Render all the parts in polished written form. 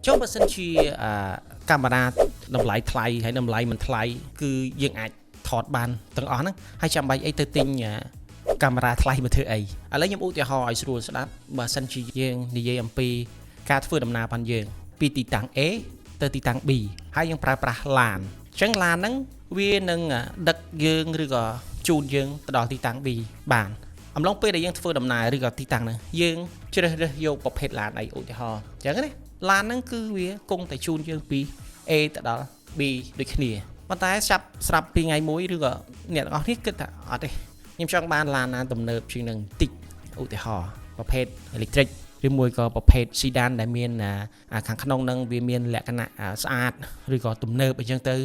ចូលបើសិនជាកាមេរ៉ាតម្លៃថ្លៃហើយតម្លៃមិនថ្លៃគឺយើងអាចថតបានទាំងអស់ហ្នឹងហើយចាំបាច់អីទៅទិញកាមេរ៉ាថ្លៃមកធ្វើអីឥឡូវខ្ញុំឧទាហរណ៍ឲ្យស្រួលស្ដាប់បើសិនជាយើងនិយាយអំពីការធ្វើដំណើរបានយើងពីទីតាំង A ទៅទីតាំង B ហើយយើងប្រើប្រាស់ឡានអញ្ចឹងឡានហ្នឹងវានឹងដឹកយើងឬក៏ជូនយើងទៅដល់ទីតាំង B បានអំឡុងពេលដែលយើងធ្វើដំណើរឬក៏ទីតាំងហ្នឹងយើងជ្រើសរើសយកប្រភេទឡានអីឧទាហរណ៍អញ្ចឹងណាឡានហ្នឹងគឺវាគង់តែជូនយើងពី A ទៅដល់ B ដូចគ្នាប៉ុន្តែស្រាប់ពីថ្ងៃមួយឬក៏អ្នកទាំងអស់នេះគិតថាអត់ទេខ្ញុំចង់បានឡានណាទំនើបជាងនឹងតិចឧទាហរណ៍ប្រភេទ electric ឬមួយក៏ប្រភេទ sedan ដែលមានខាងក្នុងហ្នឹងវាមានលក្ខណៈស្អាតឬក៏ទំនើបអញ្ចឹងទៅ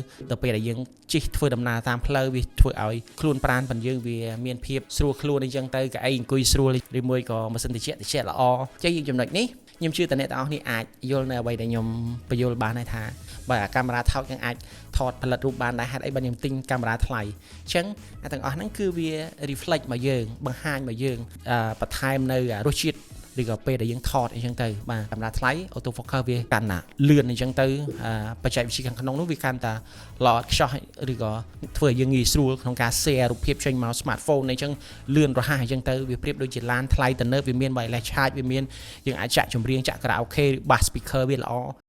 ពេលដែលយើងជិះធ្វើដំណើរតាមផ្លូវវាធ្វើឲ្យខ្លួនប្រាណរបស់យើងវាមានភាពស្រួលខ្លួនអញ្ចឹងទៅកៅអីអង្គុយស្រួលឬមួយក៏ម៉ាស៊ីនត្រជាក់ល្អចេះយើងចំណុចនេះខ្ញុំជឿតែអ្នកទាំងអស់នេះអាចយល់នៅអ្វីដែលខ្ញុំបញ្យល់បានដែរថាបើកាមេរ៉ាថោកយើងអាចថតផលិតរូបបានដែរហេតុអីបើខ្ញុំទិញកាមេរ៉ាថ្លៃអញ្ចឹងទាំងអស់ហ្នឹងគឺវា reflect មកយើងបង្ហាញមកយើងបន្ថែមនៅរសជាតិឬក៏ពេលដែលយើងថតអីចឹងទៅបាទកាមេរ៉ាថ្លៃ auto focus វាកាន់តែលឿនអីចឹងទៅបច្ចេកវិទ្យាខាងក្នុងនោះវាកាន់តែល្អឥតខ្ចោះឬក៏ធ្វើឲ្យយើងងាយស្រួលក្នុងការ share រូបភាពចេញមក smartphone អីចឹងលឿនរហ័សអីចឹងទៅវាប្រៀបដូចជាឡានថ្លៃទំនើបវាមាន wireless charge វាមានយើងអាចចាក់ចម្រៀងចាក់ karaoke ឬ bass speaker វាល្អ